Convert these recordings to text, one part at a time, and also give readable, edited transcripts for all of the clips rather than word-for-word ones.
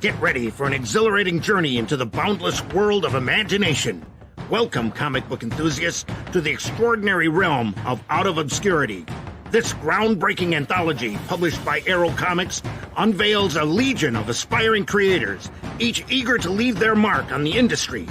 Get ready for an exhilarating journey into the boundless world of imagination. Welcome, comic book enthusiasts, to the extraordinary realm of Out of Obscurity. This groundbreaking anthology, published by Arrow Comics, unveils a legion of aspiring creators, each eager to leave their mark on the industry.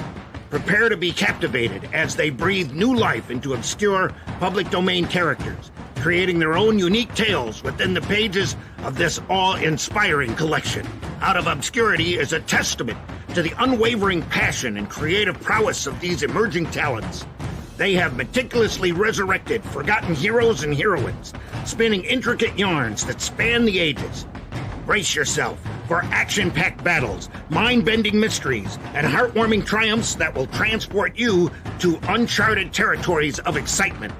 Prepare to be captivated as they breathe new life into obscure public domain characters, creating their own unique tales within the pages of this awe-inspiring collection. Out of Obscurity is a testament to the unwavering passion and creative prowess of these emerging talents. They have meticulously resurrected forgotten heroes and heroines, spinning intricate yarns that span the ages. Brace yourself for action-packed battles, mind-bending mysteries, and heartwarming triumphs that will transport you to uncharted territories of excitement.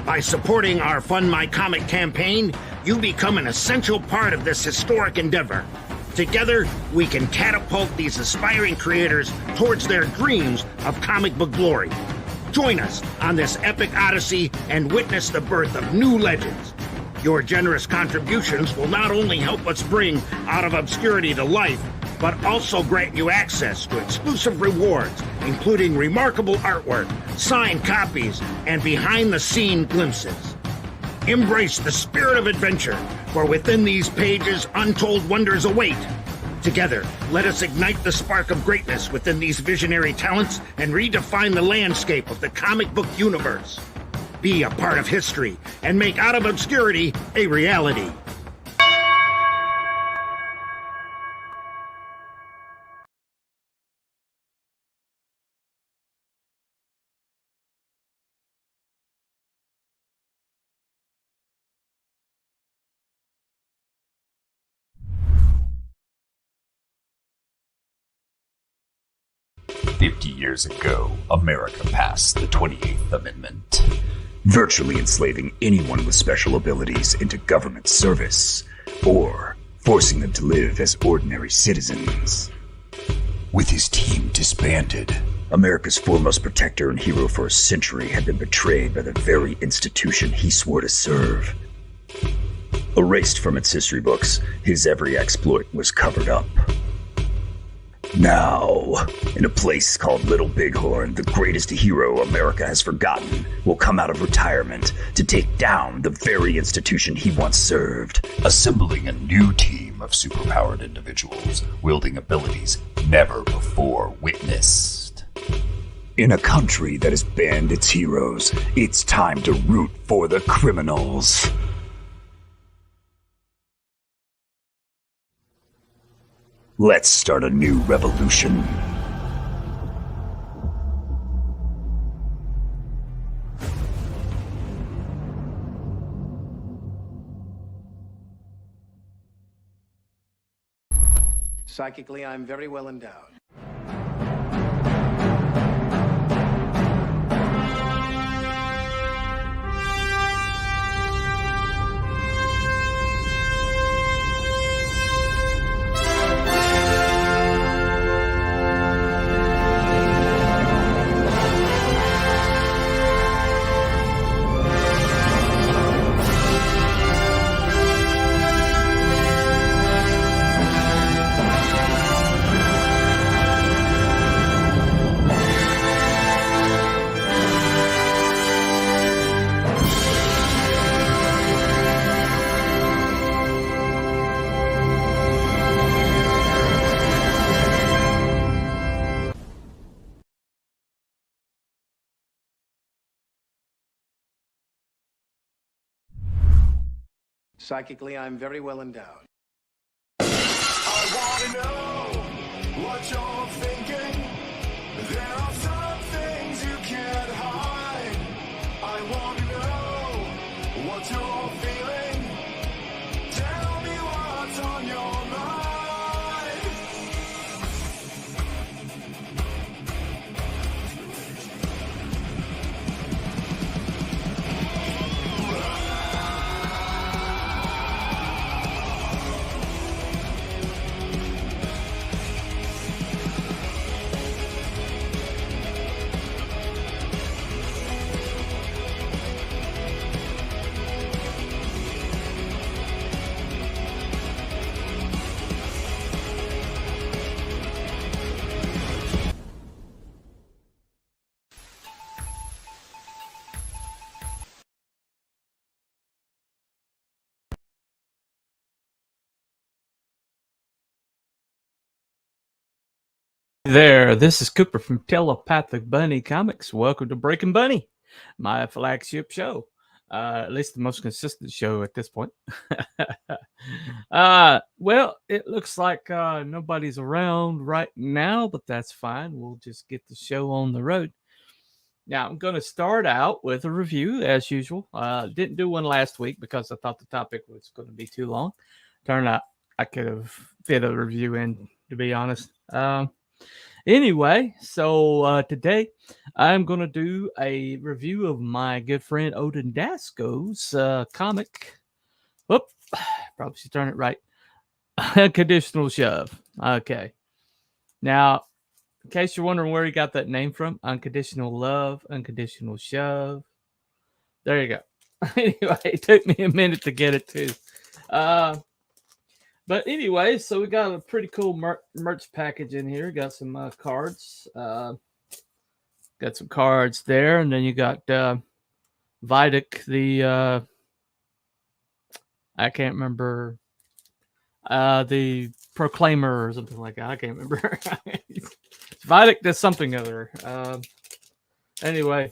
By supporting our Fund My Comic campaign, you become an essential part of this historic endeavor. Together, we can catapult these aspiring creators towards their dreams of comic book glory. Join us on this epic odyssey and witness the birth of new legends. Your generous contributions will not only help us bring Out of Obscurity to life, but also grant you access to exclusive rewards, including remarkable artwork, signed copies, and behind-the-scene glimpses. Embrace the spirit of adventure, for within these pages, untold wonders await. Together, let us ignite the spark of greatness within these visionary talents and redefine the landscape of the comic book universe. Be a part of history and make Out of Obscurity a reality. Years ago, America passed the 28th Amendment, virtually enslaving anyone with special abilities into government service, or forcing them to live as ordinary citizens. With his team disbanded, America's foremost protector and hero for a century had been betrayed by the very institution he swore to serve. Erased from its history books, his every exploit was covered up. Now, in a place called Little Bighorn, the greatest hero America has forgotten will come out of retirement to take down the very institution he once served, assembling a new team of superpowered individuals wielding abilities never before witnessed. In a country that has banned its heroes, it's time to root for the criminals. Let's start a new revolution. Psychically, I'm very well endowed. Psychically, I'm very well endowed. I wanna know what you're thinking. There are some things you can't hide. I wanna know what you're feeling. Tell me what's on your mind. There, this is Cooper from Telepathic Bunny Comics. Welcome to Breaking Bunny, my flagship show. At least the most consistent show at this point. Well, it looks like nobody's around right now, but that's fine. We'll just get the show on the road. Now, I'm going to start out with a review as usual. Didn't do one last week because I thought the topic was going to be too long. Turned out I could have fit a review in, to be honest. Anyway, so today I'm going to do a review of my good friend Odin Dasko's comic. Whoop, probably should turn it right. Unconditional Shove. Okay. Now, in case you're wondering where he got that name from, Unconditional Love, Unconditional Shove. There you go. Anyway, it took me a minute to get it too. But anyway, so we got a pretty cool merch package in here. Got some cards. Got some cards there. And then you got Vidic, the... I can't remember... the Proclaimer or something like that. I can't remember. Vidic does something other. Anyway.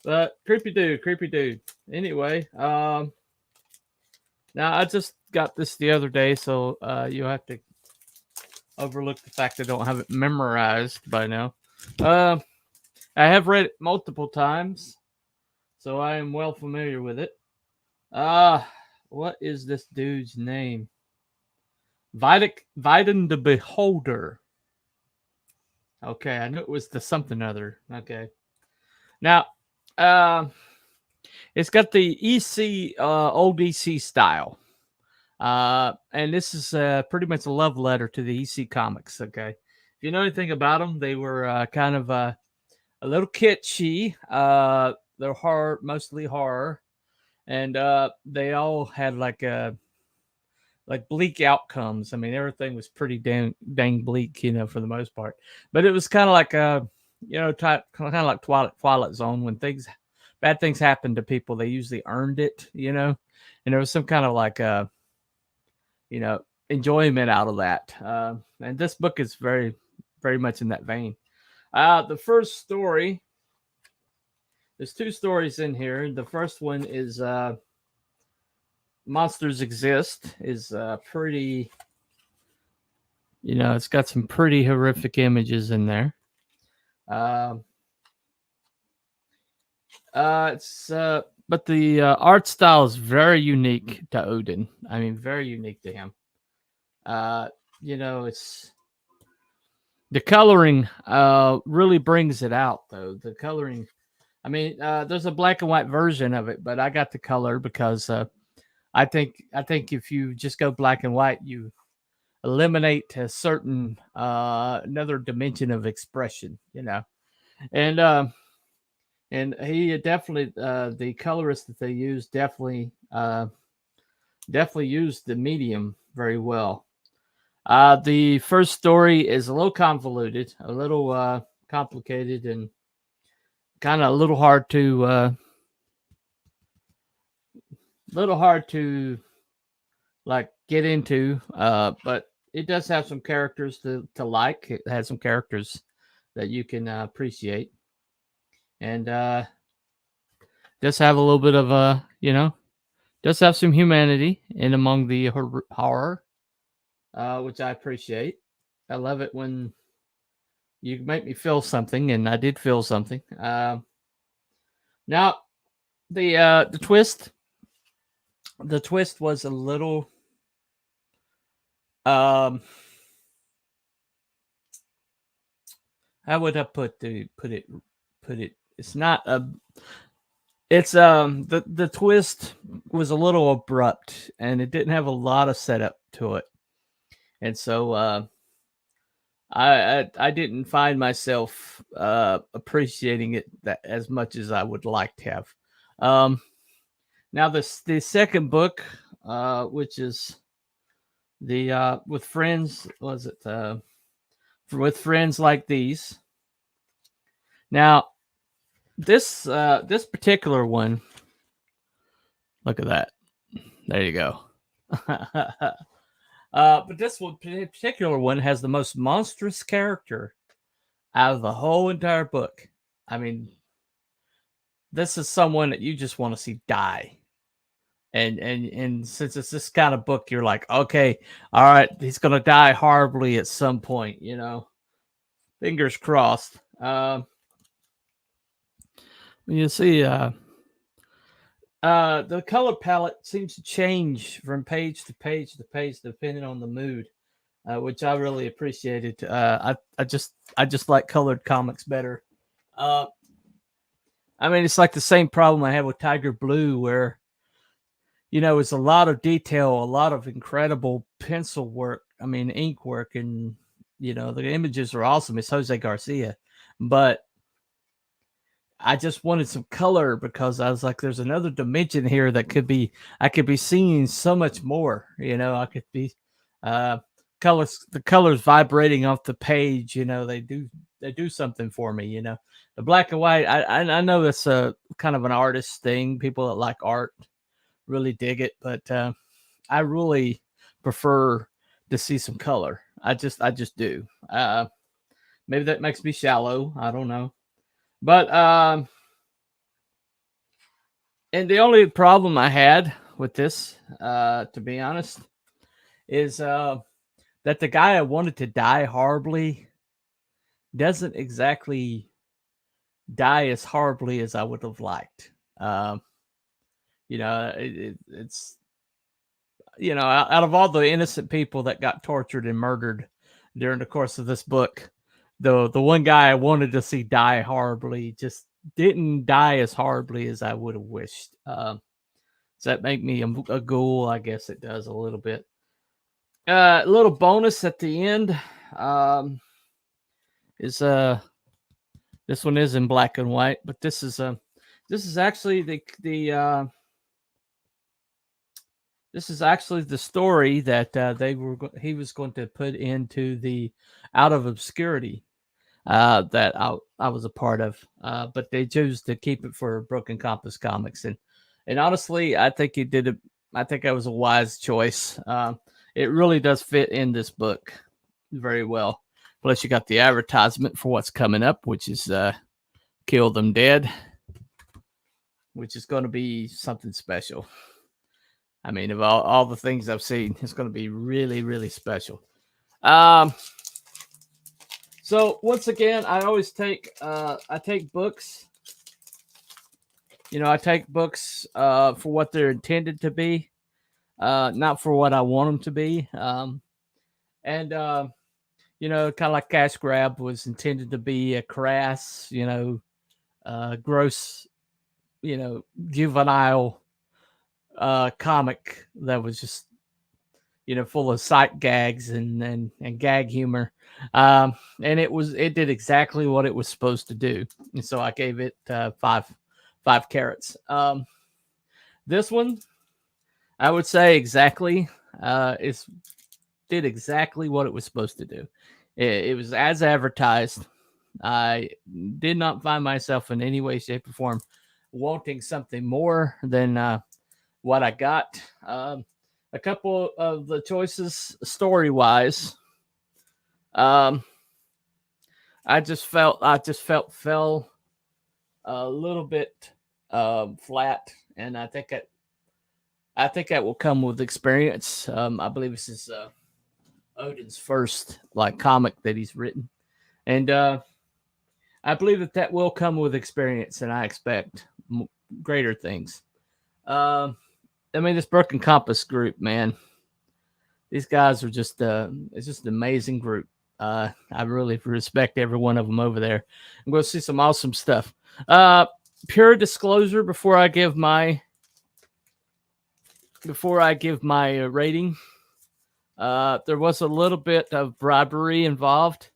But creepy dude. Anyway. Now, I just got this the other day, so you'll have to overlook the fact I don't have it memorized by now. I have read it multiple times, so I am well familiar with it. What is this dude's name? Vidin the Beholder. Okay, I knew it was the something other. Okay. Now, it's got the EC, old EC style. And this is pretty much a love letter to the EC comics, okay? If you know anything about them, they were kind of a little kitschy. They're horror, mostly horror. And they all had like bleak outcomes. I mean, everything was pretty dang bleak, you know, for the most part. But it was kind of like kind of like Twilight Zone. When bad things happen to people, they usually earned it, you know. And there was some kind of like enjoyment out of that. And this book is very, very much in that vein. The first story, there's two stories in here. The first one is Monsters Exist, is pretty, it's got some pretty horrific images in there. But the art style is very unique to Odin. I mean, very unique to him. It's the coloring really brings it out, though. The coloring, I mean, there's a black and white version of it, but I got the color because I think if you just go black and white, you eliminate a certain another dimension of expression, and he definitely, the colorist that they used definitely used the medium very well. The first story is a little convoluted, a little complicated, and kind of a little hard to like get into. But it does have some characters to like. It has some characters that you can appreciate. And just have a little bit of just have some humanity in among the horror, which I appreciate. I love it when you make me feel something, and I did feel something. Now, the twist was a little how would I put it? It's not the twist was a little abrupt, and it didn't have a lot of setup to it. And so I didn't find myself appreciating it as much as I would like to have. Now the second book, which is the with friends, with friends like these. Now, this particular one, look at that. There you go. But this one, particular one, has the most monstrous character out of the whole entire book. I mean, this is someone that you just want to see die. And since it's this kind of book, you're like, okay, all right, he's gonna die horribly at some point, you know. Fingers crossed. You see, the color palette seems to change from page to page to page depending on the mood, which I really appreciated. I just like colored comics better. I mean, it's like the same problem I had with Tiger Blue, where it's a lot of detail, a lot of incredible pencil work. I mean, ink work, and the images are awesome. It's Jose Garcia, but I just wanted some color because I was like, there's another dimension here that I could be seeing so much more. I could be the colors vibrating off the page. They do something for me. The black and white. I know that's a kind of an artist thing. People that like art really dig it, but I really prefer to see some color. I just do. Maybe that makes me shallow. I don't know. But and the only problem I had with this, to be honest, is that the guy I wanted to die horribly doesn't exactly die as horribly as I would have liked. It's out of all the innocent people that got tortured and murdered during the course of this book, the one guy I wanted to see die horribly just didn't die as horribly as I would have wished. Does that make me a ghoul? I guess it does a little bit. A little bonus at the end is this one is in black and white, but this is actually this is actually the story that he was going to put into the Out of Obscurity that I was a part of, but they chose to keep it for Broken Compass Comics, and honestly, I think he did it. I think that was a wise choice. It really does fit in this book very well. Plus, you got the advertisement for what's coming up, which is Kill Them Dead, which is going to be something special. I mean, of all the things I've seen, it's going to be really, really special. So once again, I always take books. I take books for what they're intended to be, not for what I want them to be. And kind of like Cash Grab was intended to be a crass, gross, juvenile comic that was just full of sight gags and gag humor, and it did exactly what it was supposed to do, and so I gave it 5 carrots. This one, I would say exactly did exactly what it was supposed to do. It was as advertised. I did not find myself in any way, shape, or form wanting something more than what I got. A couple of the choices story-wise, I just felt fell a little bit flat, and I think that will come with experience. I believe this is Odin's first comic that he's written, and I believe that will come with experience, and I expect greater things. I mean, this Broken Compass group, man, these guys are just it's just an amazing group. I really respect every one of them over there. I'm going to see some awesome stuff. Pure disclosure before I give my rating. There was a little bit of bribery involved.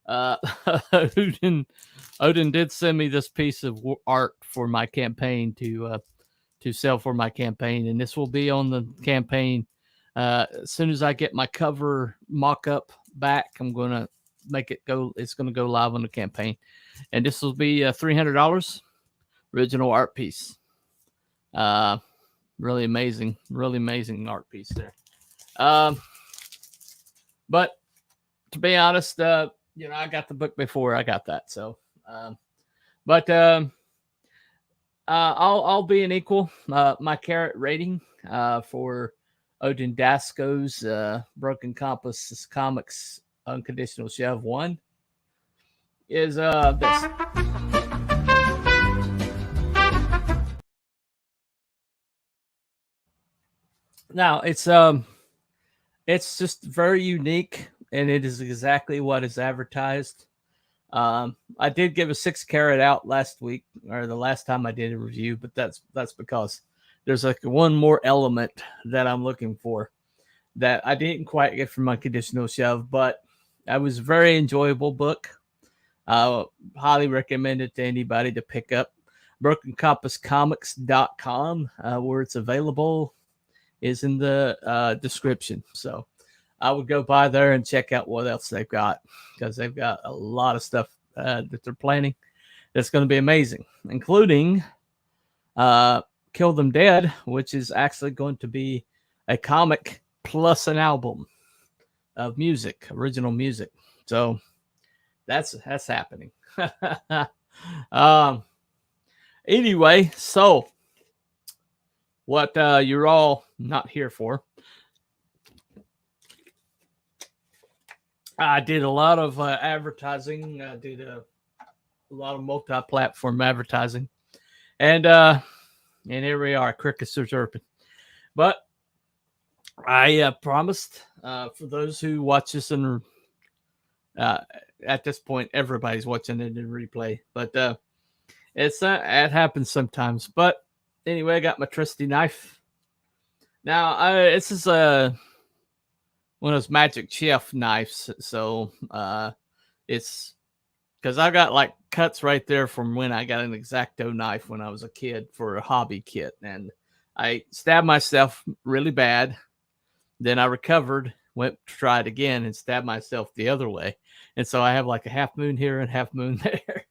Odin did send me this piece of art for my campaign to sell for my campaign, and this will be on the campaign. As soon as I get my cover mock-up back, I'm going to make it go. It's going to go live on the campaign, and this will be $300 original art piece. Really amazing art piece there. But to be honest, I got the book before I got that. So, but I'll be an equal. My carrot rating for Odin Dasko's Broken Compass Comics Unconditional Shelf 1 is this. Now it's just very unique, and it is exactly what is advertised. I did give a 6 carat out last week, or the last time I did a review, but that's because there's like one more element that I'm looking for that I didn't quite get from Unconditional Shelf, but it was a very enjoyable book. Highly recommend it to anybody to pick up. BrokenCompassComics.com, where it's available, is in the description. So I would go by there and check out what else they've got, because they've got a lot of stuff that they're planning that's going to be amazing, including Kill Them Dead, which is actually going to be a comic plus an album of music, original music. So that's happening. Anyway, so what you're all not here for. I did a lot of advertising. I did a lot of multi-platform advertising, and here we are, crickets are chirping. But I promised for those who watch this and at this point everybody's watching it in replay, but it happens sometimes. But anyway, I got my trusty knife. Now this is one of those magic chef knives, so it's because I got like cuts right there from when I got an X-Acto knife when I was a kid for a hobby kit, and I stabbed myself really bad. Then I recovered, went to try it again, and stabbed myself the other way, and so I have like a half moon here and half moon there.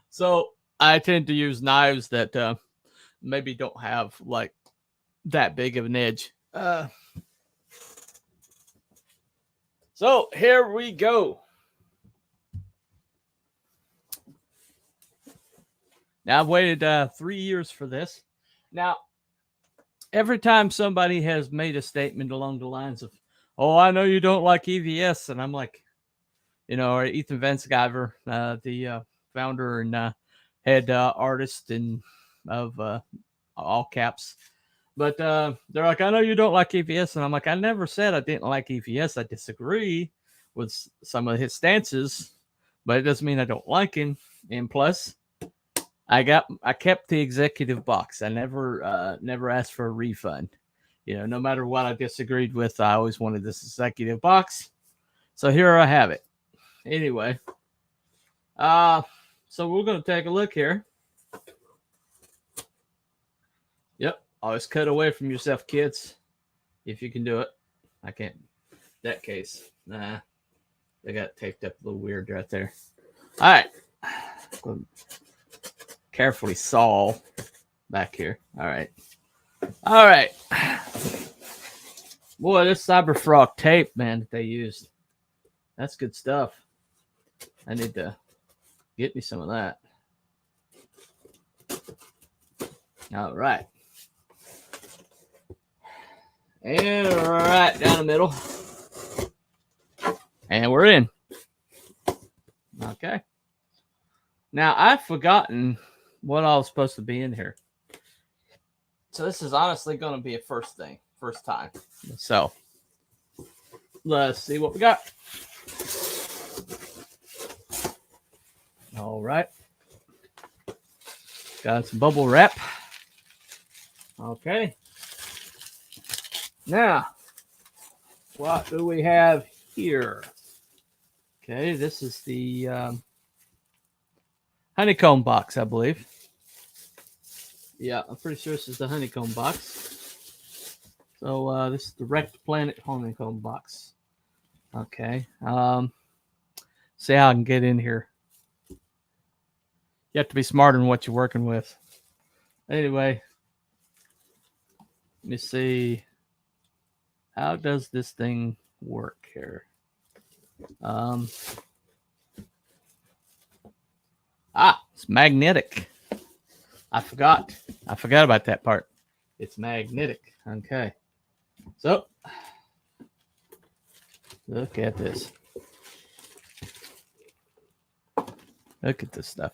So I tend to use knives that maybe don't have like that big of an edge. So here we go. Now I've waited 3 years for this. Now, every time somebody has made a statement along the lines of, "Oh, I know you don't like EVS," and I'm like, or Ethan Van Sciver, the founder and head artist of all caps. But they're like, "I know you don't like EVS," and I'm like, "I never said I didn't like EVS. I disagree with some of his stances, but it doesn't mean I don't like him. And plus, I kept the executive box. I never asked for a refund. No matter what I disagreed with, I always wanted this executive box. So here I have it. Anyway, so we're going to take a look here. Yep. Always cut away from yourself, kids, if you can do it. I can't. That case, nah. They got taped up a little weird right there. All right. Carefully saw back here. All right. Boy, this Cyberfrog tape, man, that they used. That's good stuff. I need to get me some of that. All right. And right down the middle. And we're in. Okay. Now, I've forgotten what all is supposed to be in here. So this is honestly going to be a first time. So let's see what we got. All right. Got some bubble wrap. Okay. Now, what do we have here? Okay, this is the honeycomb box, I believe. Yeah, I'm pretty sure this is the honeycomb box. So this is the Wrecked Planet honeycomb box. Okay. See how I can get in here. You have to be smart in what you're working with. Anyway, let me see. How does this thing work here? It's magnetic. I forgot about that part. It's magnetic. Okay. So, look at this. Look at this stuff.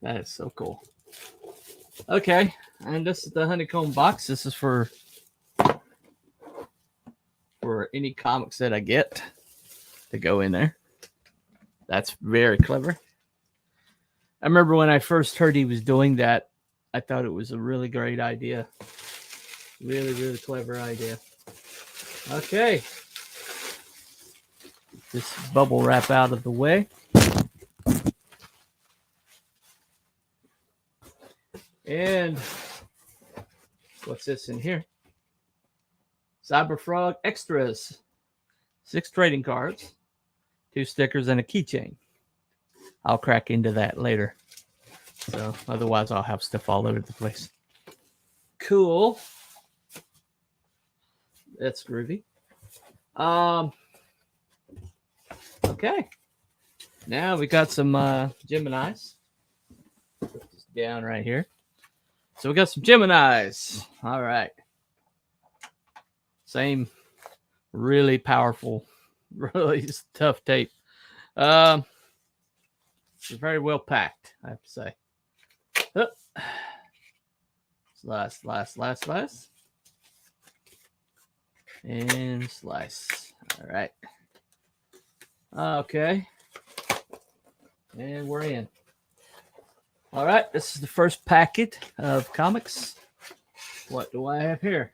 That is so cool. Okay. And this is the honeycomb box. This is for any comics that I get to go in there. That's very clever. I remember when I first heard he was doing that, I thought it was a really great idea. Really, really clever idea. Okay. This bubble wrap out of the way. And what's this in here? Cyberfrog extras. 6 trading cards, 2 stickers, and a keychain. I'll crack into that later. So otherwise I'll have stuff all over the place. Cool. That's groovy. Okay. Now we got some Geminis. Put this down right here. So we got some Geminis. All right. Same really powerful, really tough tape. It's very well packed, I have to say. Slice. And slice. All right. Okay. And we're in. All right. This is the first packet of comics. What do I have here?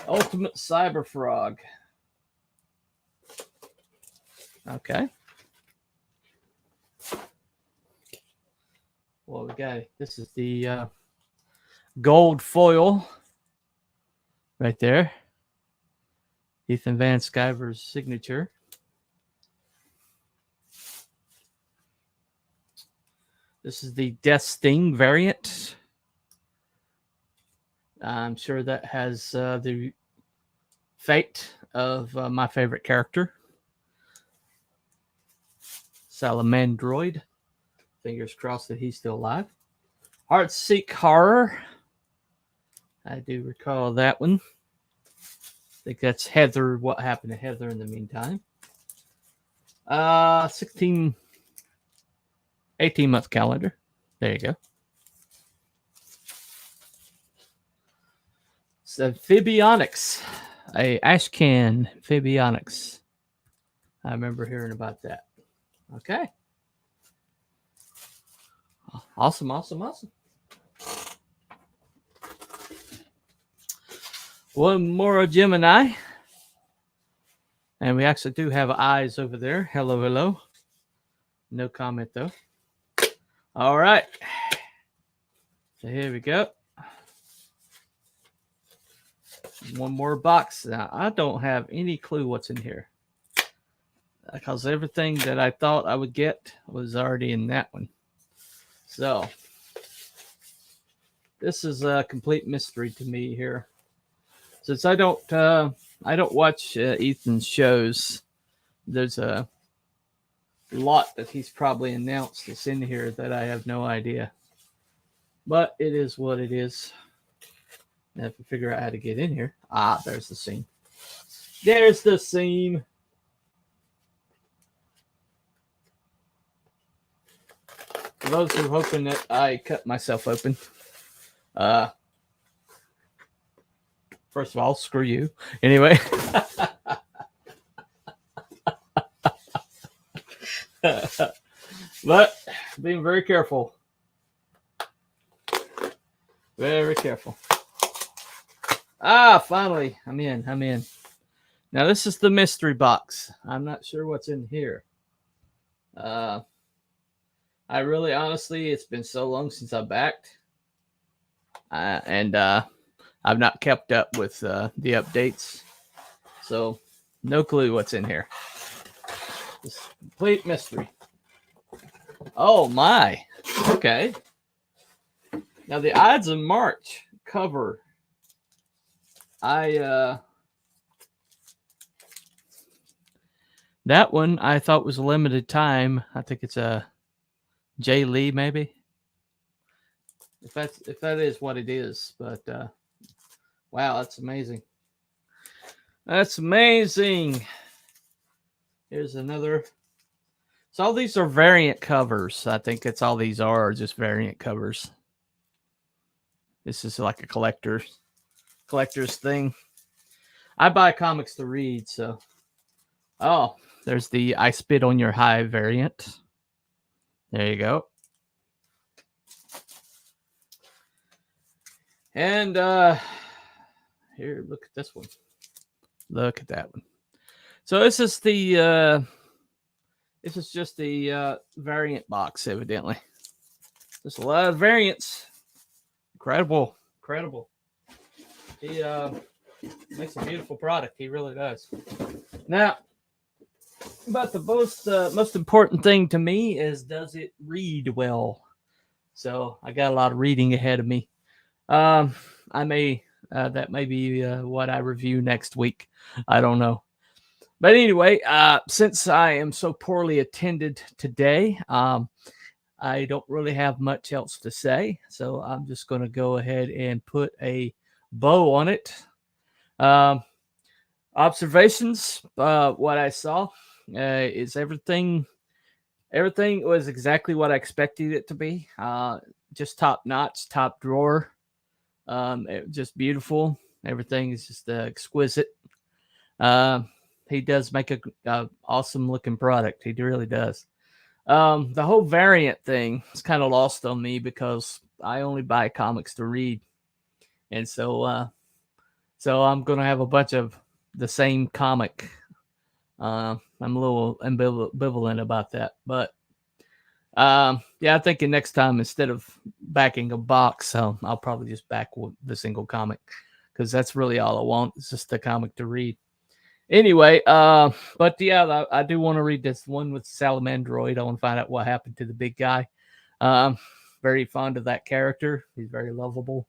Ultimate Cyberfrog. Okay. Well, we got this is the gold foil right there. Ethan Van Sciver's signature. This is the Death Sting variant. I'm sure that has the fate of my favorite character, Salamandroid. Fingers crossed that he's still alive. Heartseek Horror. I do recall that one. I think that's Heather. What happened to Heather in the meantime? 18-month calendar. There you go. It's Amphibionics. A Ashcan Amphibionics. I remember hearing about that. Okay. Awesome. One more Gemini. And we actually do have eyes over there. Hello. No comment, though. All right. So here we go. One more box. Now, I don't have any clue what's in here, because everything that I thought I would get was already in that one. So this is a complete mystery to me here, since I don't watch Ethan's shows. There's a lot that he's probably announced that's in here that I have no idea, but it is what it is. I have to figure out how to get in here. There's the seam. There's the seam. For those who are hoping that I cut myself open, first of all, screw you. Anyway. But being very careful. Very careful. Finally, I'm in. Now, this is the mystery box. I'm not sure what's in here. I really, honestly, it's been so long since I backed. And I've not kept up with the updates. So, no clue what's in here. It's a complete mystery. Oh, my. Okay. Now, the Ides of March cover That one I thought was a limited time. I think it's a Jay Lee, maybe. If that is what it is, but wow, that's amazing. That's amazing. Here's another. So all these are variant covers. I think that's all these are just variant covers. This is like a collector's thing. I buy comics to read, so. Oh, there's the I Spit on Your Hive variant. There you go. And here, look at this one. Look at that one. So this is just the variant box, evidently. There's a lot of variants. Incredible. He makes a beautiful product. He really does. Now, but the most important thing to me is, does it read well? So I got a lot of reading ahead of me. That may be what I review next week. I don't know. But anyway, since I am so poorly attended today, I don't really have much else to say. So I'm just going to go ahead and put a bow on it. Observations, what I saw is everything was exactly what I expected it to be. Just top notch, top drawer. Just beautiful. Everything is just exquisite. He does make a awesome looking product. He really does. The whole variant thing is kind of lost on me because I only buy comics to read, and so I'm gonna have a bunch of the same comic. I'm a little ambivalent about that, but yeah, I'm thinking next time, instead of backing a box, I'll probably just back the single comic, because that's really all I want. It's just the comic to read. Anyway, but yeah, I do want to read this one with Salamandroid. I want to find out what happened to the big guy. Very fond of that character. He's very lovable.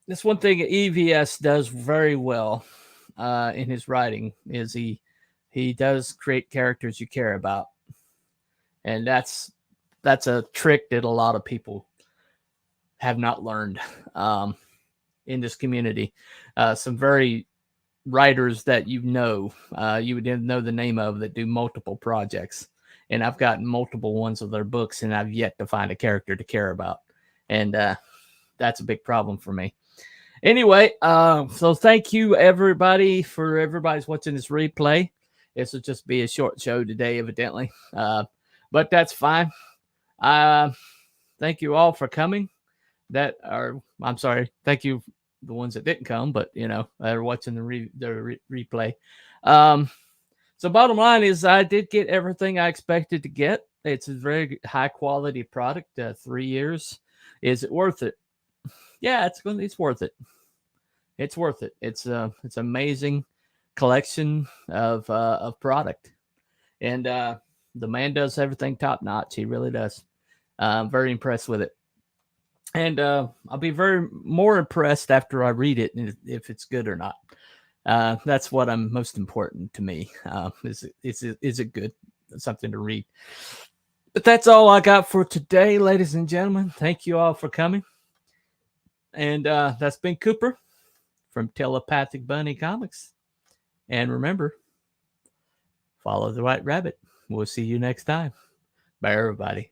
This one thing EVS does very well in his writing is he does create characters you care about. And that's a trick that a lot of people have not learned in this community. Some very writers that you would know the name of, that do multiple projects. And I've gotten multiple ones of their books, and I've yet to find a character to care about. And that's a big problem for me. Anyway, so thank you, everybody, for everybody's watching this replay. This will just be a short show today, evidently. But that's fine. Thank you all for coming. I'm sorry. Thank you, the ones that didn't come, but are watching the replay. So bottom line is, I did get everything I expected to get. It's a very high quality product. 3 years. Is it worth it? Yeah, it's worth it. It's worth it. It's amazing collection of product, and the man does everything top notch. He really does. I'm very impressed with it. And I'll be more impressed after I read it, if it's good or not. That's what I'm most important to me. Is it good? Something to read. But that's all I got for today, ladies and gentlemen. Thank you all for coming. And that's been Cooper from Telepathic Bunny Comics. And remember, follow the White Rabbit. We'll see you next time. Bye, everybody.